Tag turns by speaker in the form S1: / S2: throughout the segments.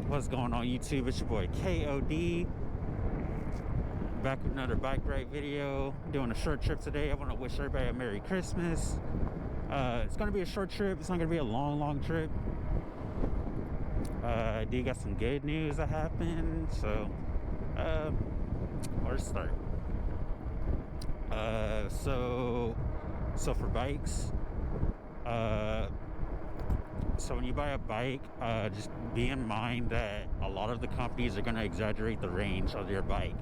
S1: What's going on YouTube? It's your boy KOD, back with another bike ride video. Doing a short trip today. I want to wish everybody a Merry Christmas. It's going to be a short trip. It's not going to be a long trip. I do got some good news that happened, so where to start? So for bikes, so when you buy a bike, just be in mind that a lot of the companies are going to exaggerate the range of your bike.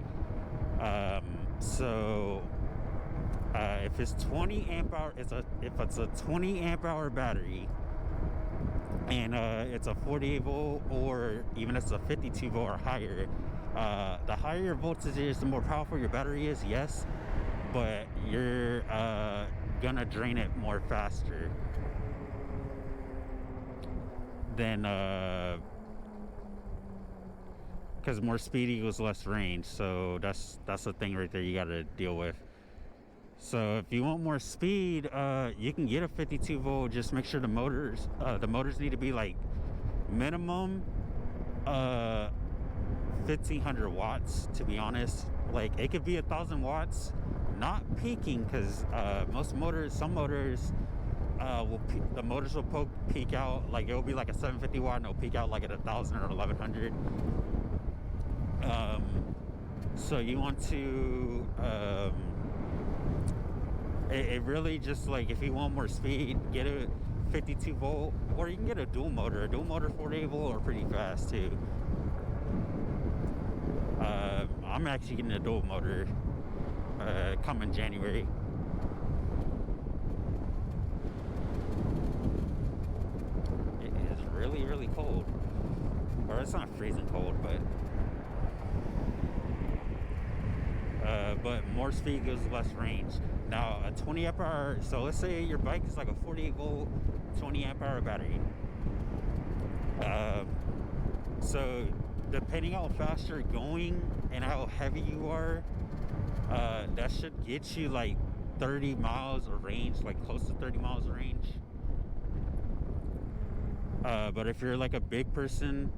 S1: If it's 20 amp hour, if it's a 20 amp hour battery, and it's a 48 volt or even if it's a 52 volt or higher, the higher your voltage is, the more powerful your battery is, yes, but you're gonna drain it more faster than because more speed equals less range. So that's the thing right there you got to deal with. So if you want more speed, you can get a 52 volt. Just make sure the motors need to be like minimum 1500 watts, to be honest. Like, it could be 1000 watts, not peaking, because some motors the motors will peak out, like it'll be like a 750 watt and it'll peak out like at 1000 or 1100. So you want to it really just, like, if you want more speed, get a 52 volt, or you can get a dual motor 48 volt are pretty fast too. I'm actually getting a dual motor coming January. It is really cold, or it's not freezing cold, but more speed gives less range. Now a 20 amp hour, so let's say your bike is like a 48 volt 20 amp hour battery, so depending how fast you're going and how heavy you are, that should get you like 30 miles of range, like close to 30 miles of range. But if you're like a big person,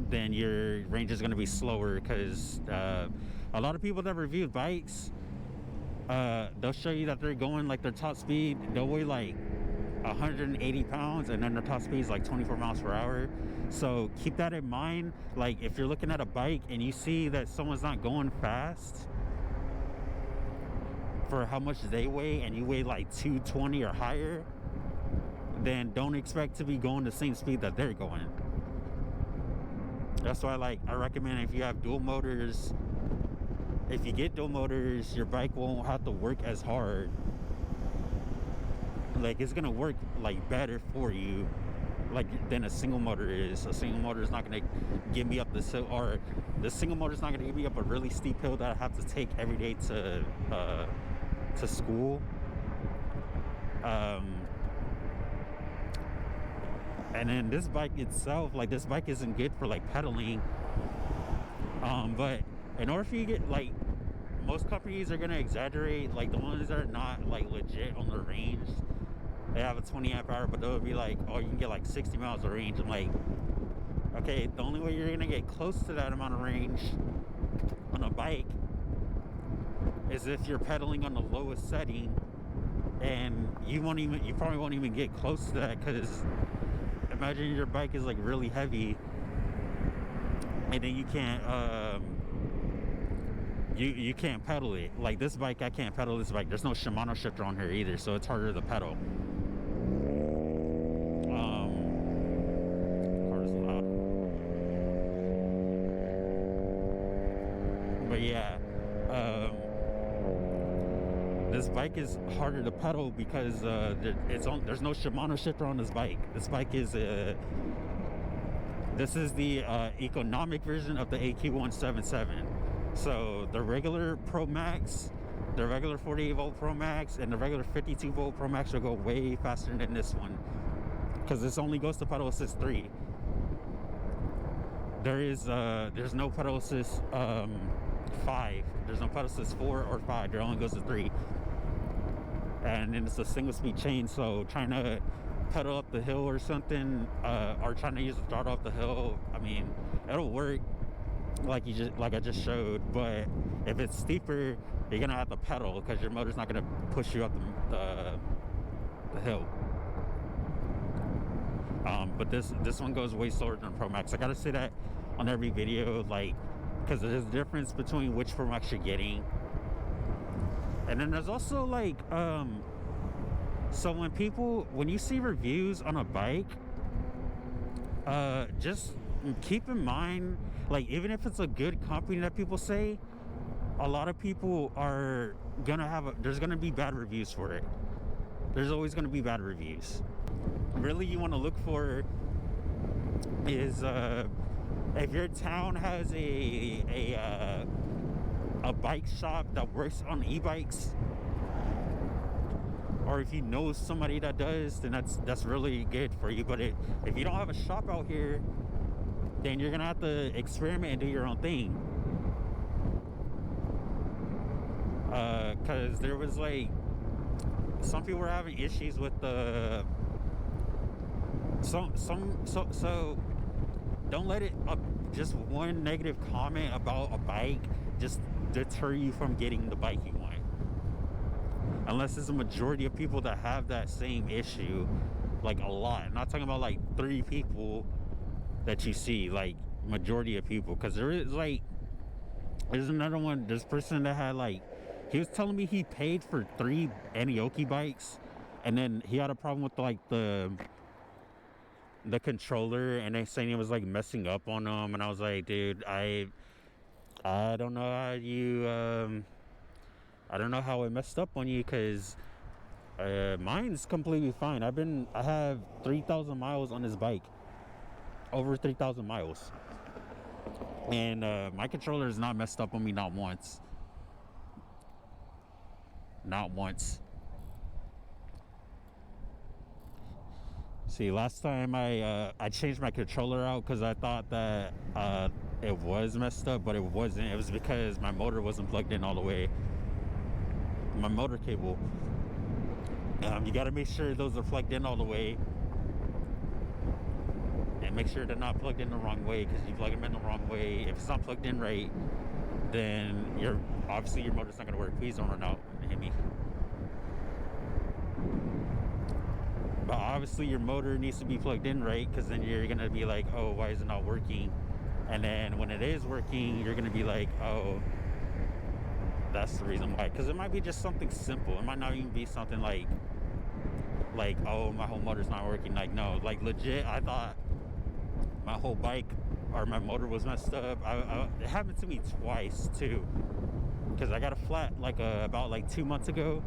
S1: then your range is going to be slower, because a lot of people that reviewed bikes, they'll show you that they're going like their top speed, they'll weigh like 180 pounds, and then their top speed is like 24 miles per hour. So keep that in mind. Like, if you're looking at a bike and you see that someone's not going fast for how much they weigh, and you weigh like 220 or higher, then don't expect to be going the same speed that they're going. That's why, like, I recommend, if you have dual motors, if you get dual motors, your bike won't have to work as hard. Like, it's gonna work like better for you, like, than a single motor is. A single motor is not gonna get me up the hill, or the single motor is not gonna get me up a really steep hill that I have to take every day to school. And then this bike itself, like, this bike isn't good for like pedaling. But in order for you to get, like, most companies are gonna exaggerate, like the ones that are not like legit on the range. They have a 20 amp hour, but they'll be like, oh, you can get like 60 miles of range. I'm like, okay, the only way you're gonna get close to that amount of range on a bike is if you're pedaling on the lowest setting, and you probably won't even get close to that, because imagine your bike is like really heavy, and then you can't you can't pedal it. Like, this bike, I can't pedal this bike. There's no Shimano shifter on here either, so it's harder to pedal. Car's loud. But yeah, this bike is harder to pedal because there's no Shimano shifter on this bike. This bike is this is the economic version of the AQ177. So the regular Pro Max, the regular 48 volt Pro Max, and the regular 52 volt Pro Max will go way faster than this one, because this only goes to pedal assist 3. There's no pedal assist 5. There's no pedal assist 4 or 5. There only goes to 3. And then it's a single speed chain, so trying to pedal up the hill or something, or trying to use the throttle up the hill, I mean, it'll work like I just showed. But if it's steeper, you're gonna have to pedal because your motor's not gonna push you up the hill. But this one goes way slower than Pro Max. I gotta say that on every video, like, because there's a difference between which Pro Max you're getting. And then there's also like so when you see reviews on a bike, just keep in mind, like, even if it's a good company that people say, a lot of people are gonna there's gonna be bad reviews for it. There's always gonna be bad reviews. Really, you want to look for is if your town has a bike shop that works on e-bikes, or if you know somebody that does, then that's really good for you. But if you don't have a shop out here, then you're gonna have to experiment and do your own thing. Because there was like some people were having issues with the so don't let it just one negative comment about a bike just deter you from getting the bike you want, unless there's a majority of people that have that same issue, like a lot. I'm not talking about like 3 people that you see, like majority of people. Because there's another one, this person that had like, he was telling me he paid for 3 Aniioki bikes, and then he had a problem with like the controller, and they saying it was like messing up on them. And I was like, dude, I don't know how you I don't know how it messed up on you, because mine's completely fine. I have 3,000 miles on this bike, over 3,000 miles, and my controller is not messed up on me, not once. See, last time I changed my controller out because I thought that it was messed up, but it wasn't. It was because my motor wasn't plugged in all the way. My motor cable. You got to make sure those are plugged in all the way, and make sure they're not plugged in the wrong way, because you plug them in the wrong way, if it's not plugged in right, then obviously your motor's not going to work. Please don't run out and hit me. But obviously your motor needs to be plugged in right, because then you're going to be like, oh, why is it not working? And then when it is working, you're going to be like, oh, that's the reason why. Because it might be just something simple. It might not even be something like, oh, my whole motor's not working. Like, no, like legit, I thought my whole bike or my motor was messed up. It happened to me twice too, because I got a flat about 2 months ago,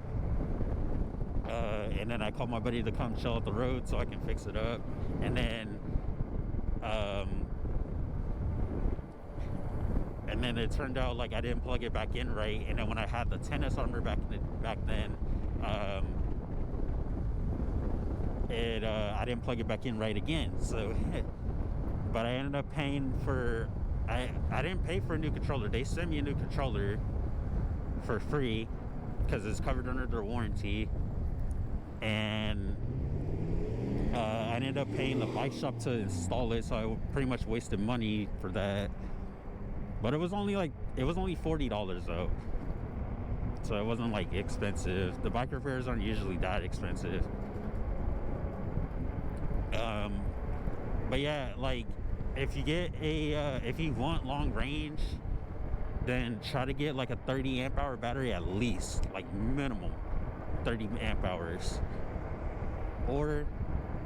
S1: and then I called my buddy to come chill at the road so I can fix it up. And then it turned out like I didn't plug it back in right, and then when I had the tennis armor back then, I didn't plug it back in right again. So but I ended up paying for, I didn't pay for a new controller. They sent me a new controller for free because it's covered under their warranty. And I ended up paying the bike shop to install it, so I pretty much wasted money for that. But it was only $40 though, so it wasn't like expensive. The bike repairs aren't usually that expensive. But yeah, like if you want long range, then try to get like a 30 amp hour battery at least, like minimum 30 amp hours, or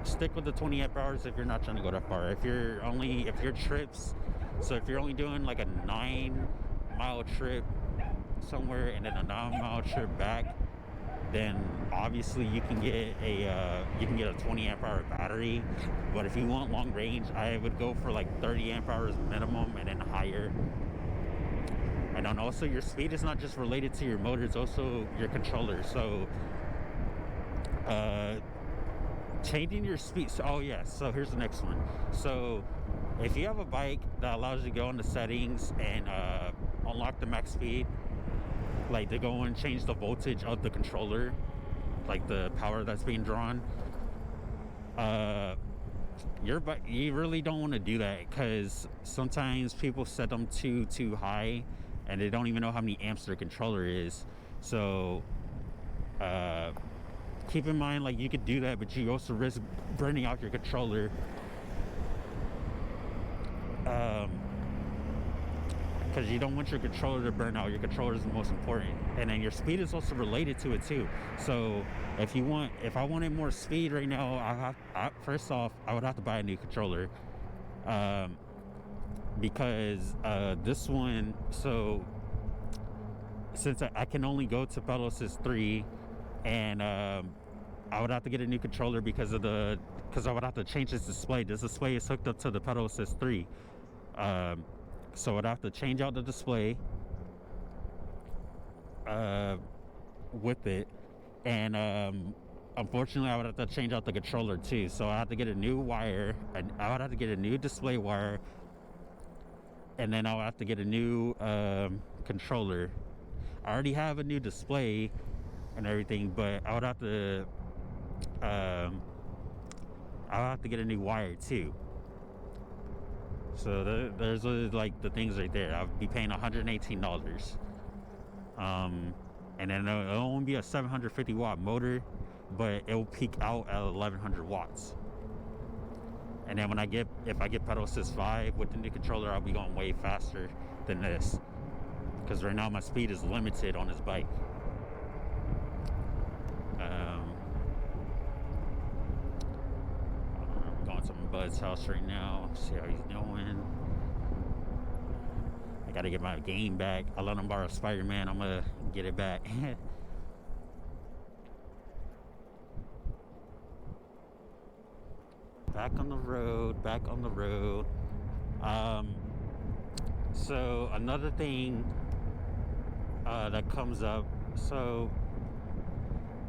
S1: stick with the 20 amp hours if you're not trying to go that far. If your trips, so if you're only doing like a 9-mile trip somewhere and then a 9-mile trip back, then obviously you can get a 20 amp hour battery. But if you want long range, I would go for like 30 amp hours minimum and then higher. And then also your speed is not just related to your motor, it's also your controller. So changing your speed. So here's the next one. So if you have a bike that allows you to go into settings and unlock the max speed, like to go and change the voltage of the controller, like the power that's being drawn, you really don't want to do that, because sometimes people set them too high and they don't even know how many amps their controller is. So keep in mind, like, you could do that, but you also risk burning out your controller, because you don't want your controller to burn out. Your controller is the most important, and then your speed is also related to it too. So if I wanted more speed right now, first off, I would have to buy a new controller, because this one, so since I can only go to pedal assist 3, and I would have to get a new controller because I would have to change this display. This display is hooked up to the pedal assist 3, so I'd have to change out the display with it, and unfortunately I would have to change out the controller too. So I have to get a new wire, and I would have to get a new display wire, and then I'll have to get a new controller. I already have a new display and everything, but I would have to I'll have to get a new wire too. So there's like the things right there. I'll be paying $118. And then it'll only be a 750 watt motor, but it'll peak out at 1100 watts. And then if I get pedal assist 5 with the new controller, I'll be going way faster than this, because right now my speed is limited on this bike. I'm going to my bud's house right now, see how he's doing. I gotta get my game back. I let him borrow Spider-Man. I'm gonna get it back. Back on the road. So another thing that comes up, so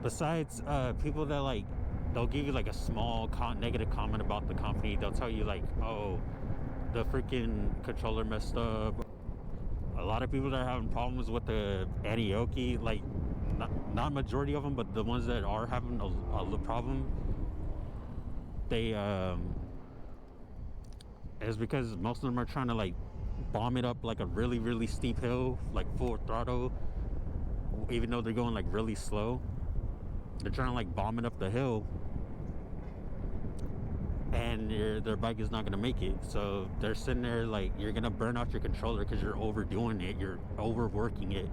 S1: besides people that, like, they'll give you like a small negative comment about the company. They'll tell you like, oh, the freaking controller messed up. A lot of people that are having problems with the Aniioki, like, not majority of them, but the ones that are having a problem, they is because most of them are trying to like bomb it up like a really steep hill, like full throttle, even though they're going like really slow. They're trying to like bomb it up the hill, and their bike is not going to make it. So they're sitting there like, you're going to burn out your controller because you're overdoing it, you're overworking it.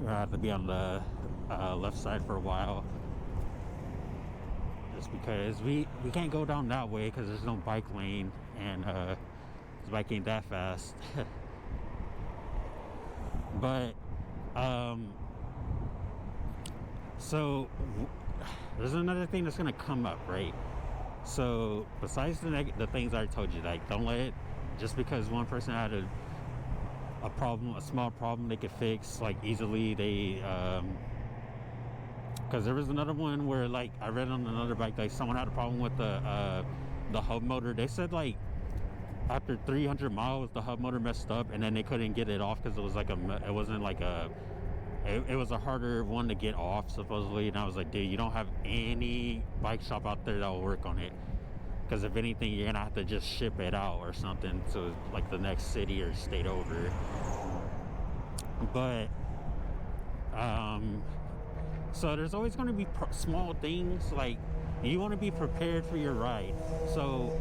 S1: I have to be on the left side for a while, just because we can't go down that way because there's no bike lane, and this bike ain't that fast. But so there's another thing that's gonna come up, right? So besides the things I told you, like, don't let it, just because one person had a small problem they could fix like easily, they because there was another one where, like, I read on another bike, like, someone had a problem with the hub motor. They said like after 300 miles the hub motor messed up, and then they couldn't get it off because it was like it was a harder one to get off supposedly. And I was like, dude, you don't have any bike shop out there that will work on it, because if anything, you're gonna have to just ship it out or something to like the next city or state over. But so there's always going to be small things, like, you want to be prepared for your ride. So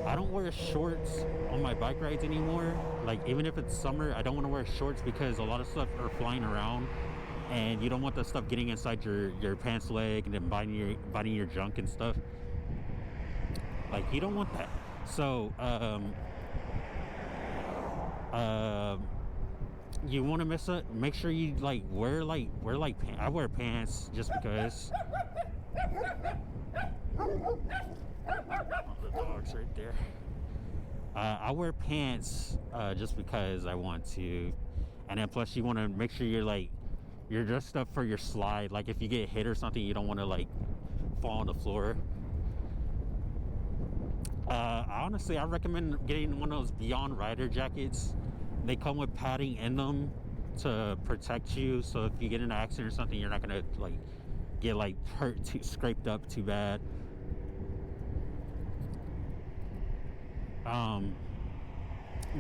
S1: I don't wear shorts on my bike rides anymore. Like, even if it's summer, I don't want to wear shorts because a lot of stuff are flying around, and you don't want that stuff getting inside your pants leg and then biting your junk and stuff. Like, you don't want that. So you want to make sure you like wear pants. I wear pants just because The dog's right there. I wear pants just because I want to, and then plus you want to make sure you're dressed up for your slide. Like if you get hit or something, you don't want to like fall on the floor. Honestly, I recommend getting one of those Beyond Rider jackets. They come with padding in them to protect you, so if you get in an accident or something, you're not gonna like get like hurt, scraped up too bad.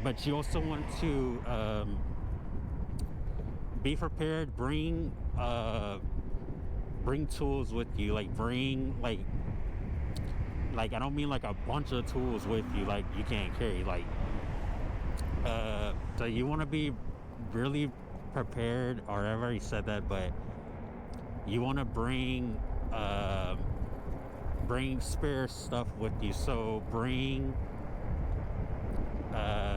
S1: But you also want to be prepared. Bring tools with you. Like bring like I don't mean like a bunch of tools with you like you can't carry. Like so you want to be really prepared. Or I've already said that, but you want to bring spare stuff with you. So bring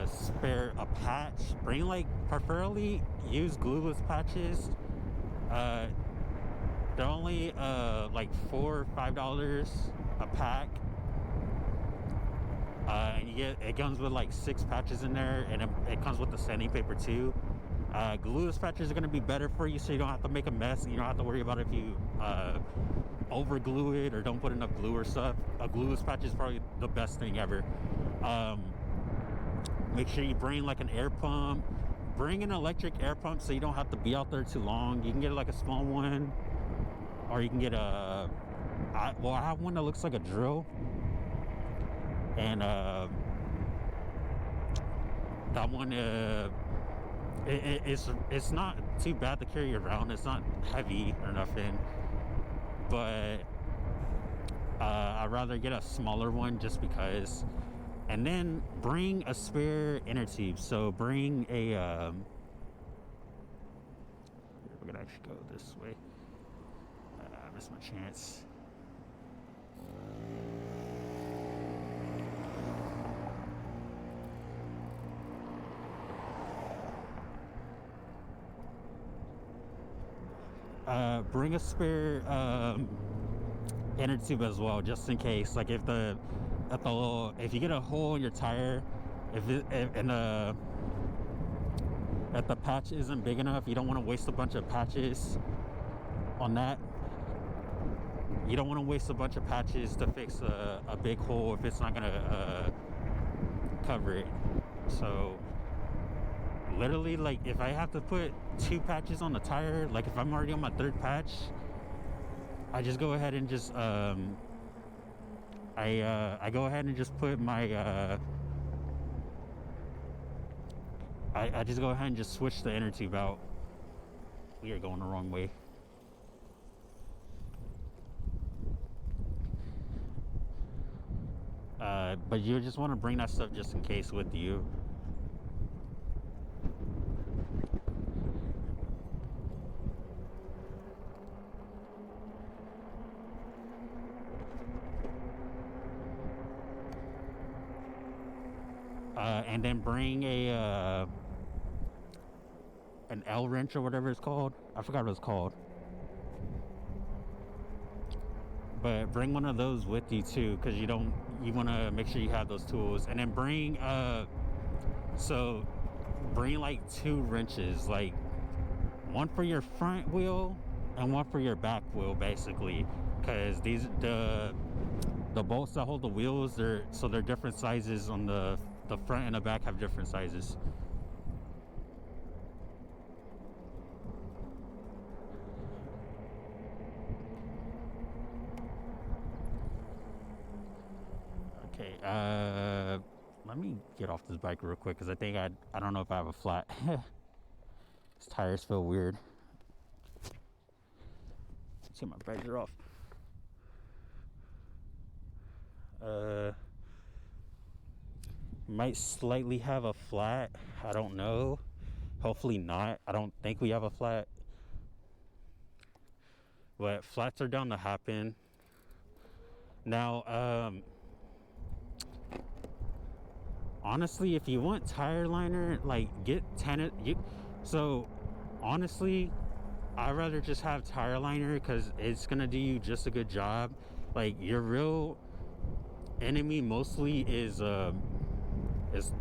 S1: spare a patch. Bring like preferably use glueless patches. They're only like $4 or $5 a pack. And it comes with like 6 patches in there, and it comes with the sanding paper too. Glueless patches are going to be better for you, so you don't have to make a mess. You don't have to worry about if you over glue it or don't put enough glue or stuff. A glueless patch is probably the best thing ever. Make sure you bring like an air pump. Bring an electric air pump so you don't have to be out there too long. You can get like a small one, or you can get I have one that looks like a drill, and that one it's not too bad to carry around. It's not heavy or nothing, but I'd rather get a smaller one just because. And then bring a spare inner tube. So bring a we're gonna actually go this way. I missed my chance. Bring a spare inner tube as well, just in case. Like if you get a hole in your tire, if the patch isn't big enough, you don't want to waste a bunch of patches on that. You don't want to waste a bunch of patches to fix a big hole if it's not gonna cover it. So literally, like if I have to put 2 patches on the tire, like if I'm already on my 3rd patch, I just go ahead and just I go ahead and just put my I just go ahead and just switch the inner tube out. We are going the wrong way. But you just want to bring that stuff just in case with you. And then bring an L wrench or whatever it's called. I forgot what it's called. But bring one of those with you too, because you want to make sure you have those tools. And then bring bring like 2 wrenches, like one for your front wheel and one for your back wheel, basically, because the bolts that hold the wheels, they're different sizes. On the front and the back have different sizes. Okay, let me get off this bike real quick, because I think I don't know if I have a flat. These tires feel weird. Let's get my visor off. Might slightly have a flat. I don't know. Hopefully not. I don't think we have a flat. But flats are down to happen. Now, honestly, if you want tire liner, like get tennis. So honestly, I'd rather just have tire liner because it's gonna do you just a good job. Like, your real enemy mostly is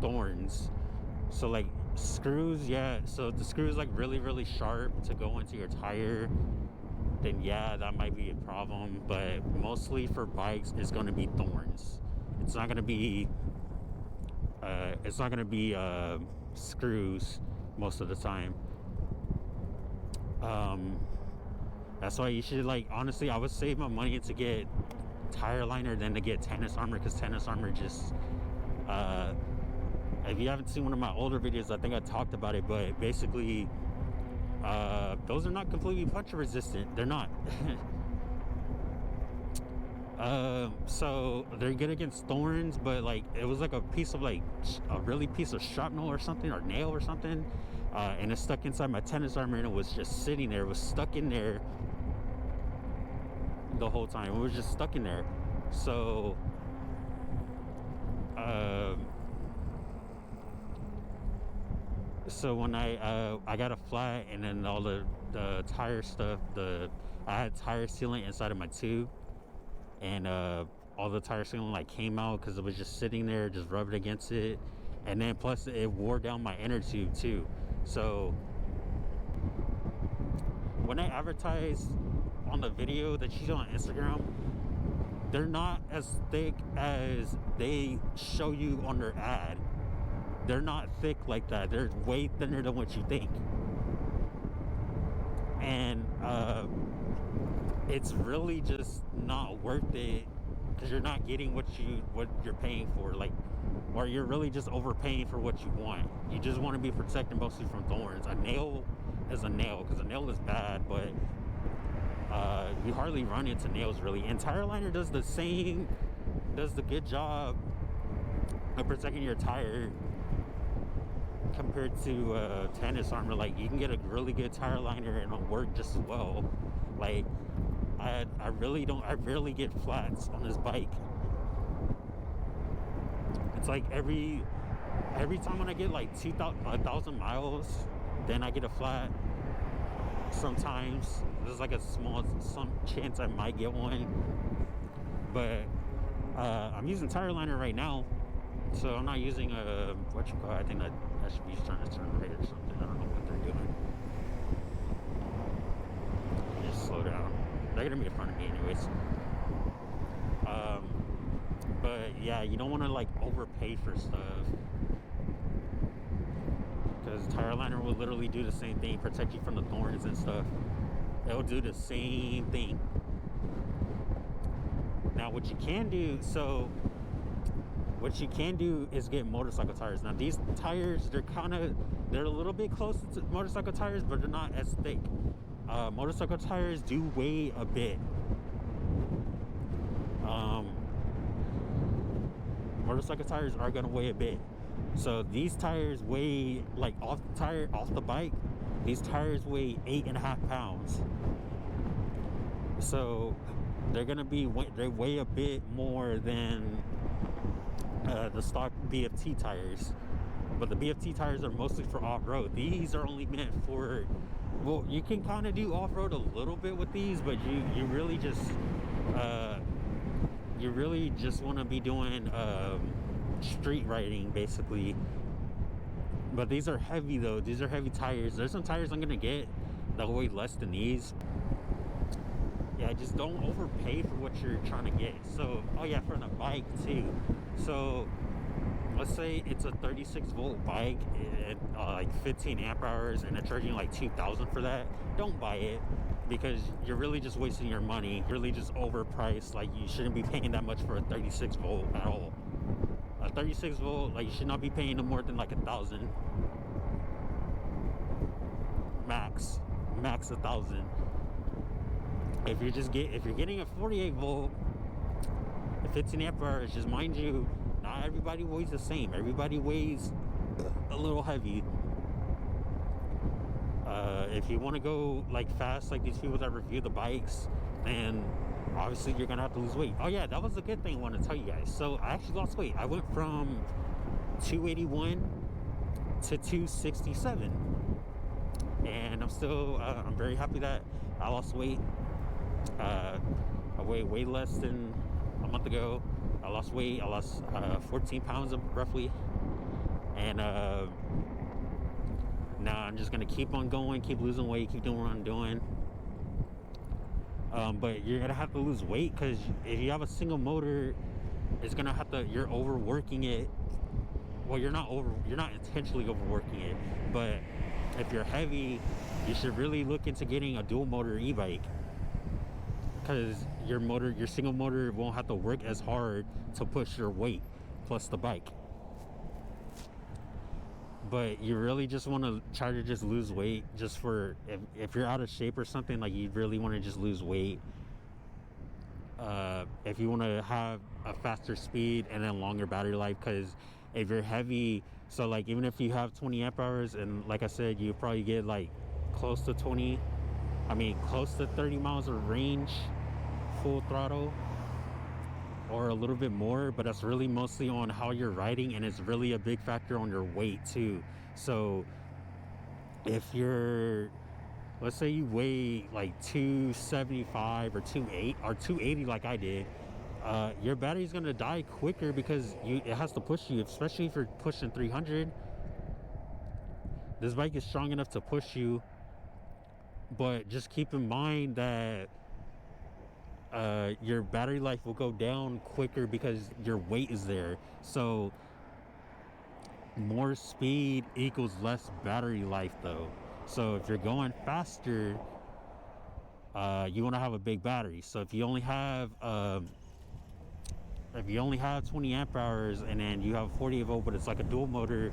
S1: thorns. So like screws, yeah, so if the screw is like really sharp to go into your tire, then yeah, that might be a problem. But mostly for bikes, it's going to be thorns. It's not going to be screws most of the time. That's why you should, like, honestly, I would save my money to get tire liner than to get tennis armor, because tennis armor just if you haven't seen one of my older videos, I think I talked about it, but basically those are not completely puncture resistant. They're not. So they're good against thorns, but like it was like a piece of like a really piece of shrapnel or something, or nail or something, and it stuck inside my tennis armor, and it was just sitting there. It was stuck in there the whole time. It was just stuck in there. So so when I got a flat, and then all the tire stuff, I had tire sealant inside of my tube, and all the tire sealant like came out because it was just sitting there, just rubbed against it, and then plus it wore down my inner tube too. So when I advertise on the video that you see on Instagram, they're not as thick as they show you on their ad. They're not thick like that. They're way thinner than what you think. And it's really just not worth it, because you're not getting what you're paying for. Like, or you're really just overpaying for what you want. You just want to be protected mostly from thorns. A nail is a nail, because a nail is bad, but you hardly run into nails really. And tire liner does the good job of protecting your tire compared to tennis armor. Like, you can get a really good tire liner and it'll work just as well. Like, I rarely get flats on this bike. It's like every time when I get like 1,000 miles, then I get a flat. Sometimes there's like some chance I might get one, but I'm using tire liner right now, so I'm not using a I think that should be trying to turn right or something. I don't know what they're doing. Just slow down. They're gonna be in front of me anyways. But yeah, you don't want to like overpay for stuff, because tire liner will literally do the same thing, protect you from the thorns and stuff. It'll do the same thing. Now what you can do is get motorcycle tires. Now these tires, they're a little bit close to motorcycle tires, but they're not as thick. Motorcycle tires do weigh a bit. Motorcycle tires are gonna weigh a bit. So these tires weigh, like off the bike, these tires weigh 8.5 pounds. So they weigh a bit more than the stock BFT tires. But the BFT tires are mostly for off-road. These are only meant for, well, you can kind of do off-road a little bit with these, but you really just want to be doing street riding basically. But these are heavy though. These are heavy tires. There's some tires I'm gonna get that weigh less than these. Yeah, just don't overpay for what you're trying to get. So, oh yeah, for the bike too. So let's say it's a 36 volt bike at like 15 amp hours, and they're charging like 2,000 for that. Don't buy it, because you're really just wasting your money. You're really just overpriced. Like, you shouldn't be paying that much for a 36 volt at all. A 36 volt, like, you should not be paying no more than like 1,000 max 1,000. If you're getting a 48 volt at 15 amp hours, just mind you, not everybody weighs the same. Everybody weighs a little heavy. If you want to go like fast, like these people that review the bikes, then obviously you're gonna have to lose weight. Oh yeah, that was a good thing I want to tell you guys. So I actually lost weight. I went from 281 to 267. and I'm still I'm very happy that I lost weight. I weighed way less than a month ago. I lost weight. I lost 14 pounds roughly, and now I'm just gonna keep on going, keep losing weight, keep doing what I'm doing. But you're gonna have to lose weight, because if you have a single motor, it's gonna have to, you're overworking it. Well, you're not intentionally overworking it, but if you're heavy, you should really look into getting a dual motor e-bike, because your single motor won't have to work as hard to push your weight plus the bike. But you really just want to try to just lose weight, just for if you're out of shape or something, like you really want to just lose weight. If you want to have a faster speed and then longer battery life, because if you're heavy, so like even if you have 20 amp hours, and like I said, you probably get like close to 30 miles of range full throttle, or a little bit more, but that's really mostly on how you're riding, and it's really a big factor on your weight too. So if you're, let's say you weigh like 275 or 280 like I did, your battery's gonna die quicker, because it has to push you, especially if you're pushing 300. This bike is strong enough to push you, but just keep in mind that your battery life will go down quicker because your weight is there. So more speed equals less battery life though. So if you're going faster, you want to have a big battery. So if you only have 20 amp hours, and then you have a 48 volt, but it's like a dual motor,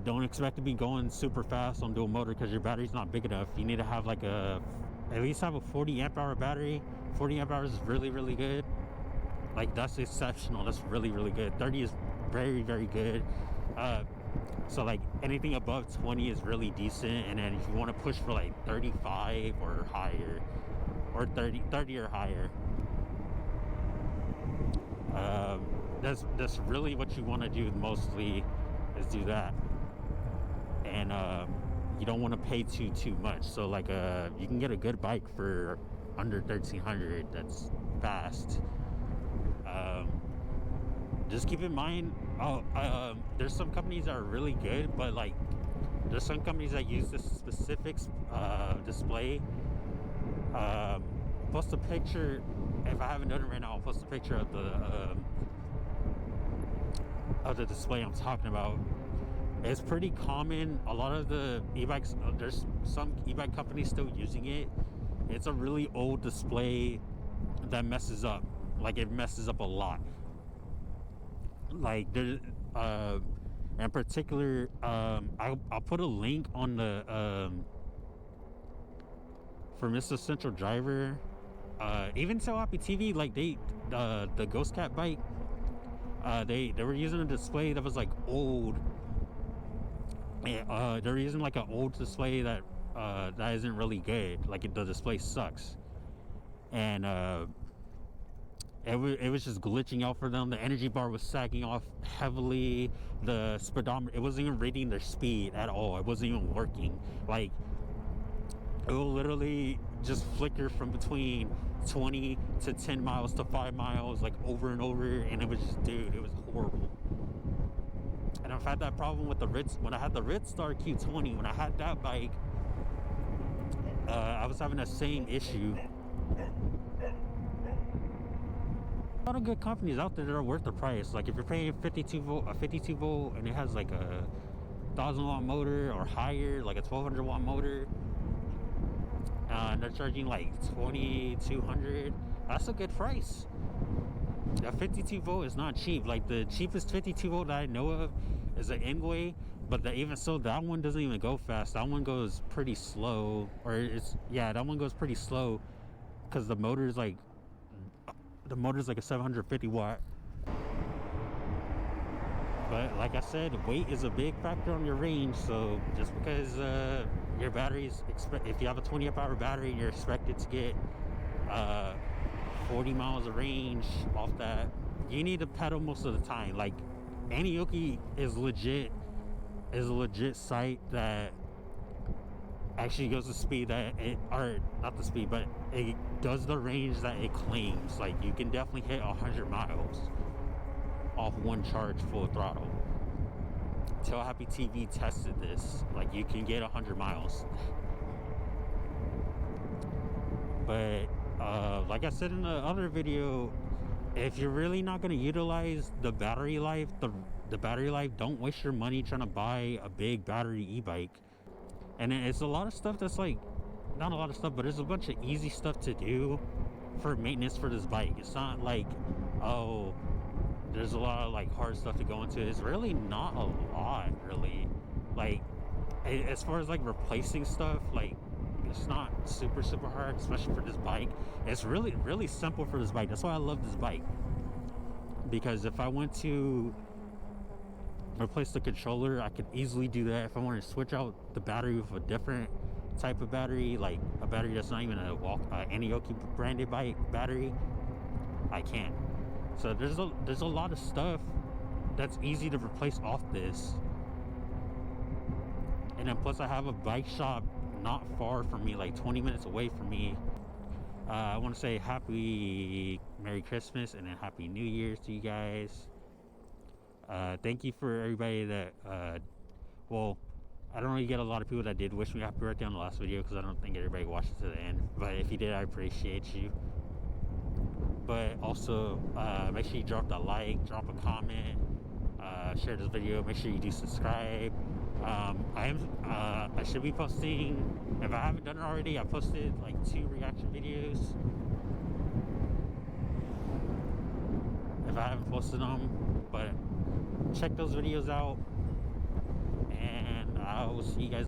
S1: don't expect to be going super fast on dual motor, because your battery's not big enough. You need to have like at least have a 40 amp hour battery. 40 amp hours is really, really good. Like, that's exceptional. That's really, really good. 30 is very, very good. So like anything above 20 is really decent. And then if you want to push for like 35 or higher, or 30 or higher, that's really what you want to do mostly, is do that. And you don't want to pay too much. So like you can get a good bike for under 1,300 that's fast. Just keep in mind, there's some companies that are really good, but like there's some companies that use this specific display. Post a picture, if I haven't done it right now, I'll post a picture of the display I'm talking about. It's pretty common. A lot of the e-bikes, there's some e-bike companies still using it. It's a really old display that messes up. Like, it messes up a lot. Like, there, in particular, I'll put a link on the for mrcentraldriver. Even tailhappytv, like the Ghost Cat bike, they were using a display that was like old. They're using like an old display that isn't really good. Like, the display sucks, and it was just glitching out for them. The energy bar was sagging off heavily. The speedometer, it wasn't even reading their speed at all. It wasn't even working. Like, it will literally just flicker from between 20 to 10 miles to 5 miles, like over and over, and it was just, dude, it was horrible. And I've had that problem with the when I had the Ridstar Q20, when I had that bike, I was having the same issue. A lot of good companies out there that are worth the price. Like, if you're paying a 52 volt and it has like a 1,000 watt motor or higher, like a 1,200 watt motor, and they're charging like 2,200, that's a good price. A 52 volt is not cheap. Like, the cheapest 52 volt that I know of is an Engway, but even so, that one doesn't even go fast. That one goes pretty slow, that one goes pretty slow, because the motor's like a 750 watt. But like I said, weight is a big factor on your range. So just because your batteries, if you have a 20 amp hour battery and you're expected to get 40 miles of range off that, you need to pedal most of the time. Like, Aniioki is legit is a legit site that actually goes the speed that it, or not the speed, but it does the range that it claims. Like, you can definitely hit 100 miles off one charge full throttle. tailhappytv tested this. Like, you can get 100 miles. But like I said in the other video, if you're really not going to utilize the battery life, the battery life, don't waste your money trying to buy a big battery e-bike. And it's a lot of stuff that's like, not a lot of stuff, but there's a bunch of easy stuff to do for maintenance for this bike. It's not like, oh, there's a lot of like hard stuff to go into. It's really not a lot, really. Like, as far as like replacing stuff, like, it's not super hard, especially for this bike. It's really simple for this bike. That's why I love this bike, because if I went to replace the controller, I could easily do that. If I want to switch out the battery with a different type of battery, like a battery that's not even a Aniioki branded bike battery, I can. So there's a lot of stuff that's easy to replace off this. And then plus I have a bike shop not far from me, like 20 minutes away from me. I want to say happy Merry Christmas and then Happy New Year's to you guys. Thank you for everybody that, well, I don't really get a lot of people that did wish me happy birthday on the last video, because I don't think everybody watched it to the end. But if you did, I appreciate you. But also, make sure you drop a like, drop a comment, share this video. Make sure you do subscribe. I should be posting, if I haven't done it already, I posted like 2 reaction videos. If I haven't posted them, but check those videos out, and I will see you guys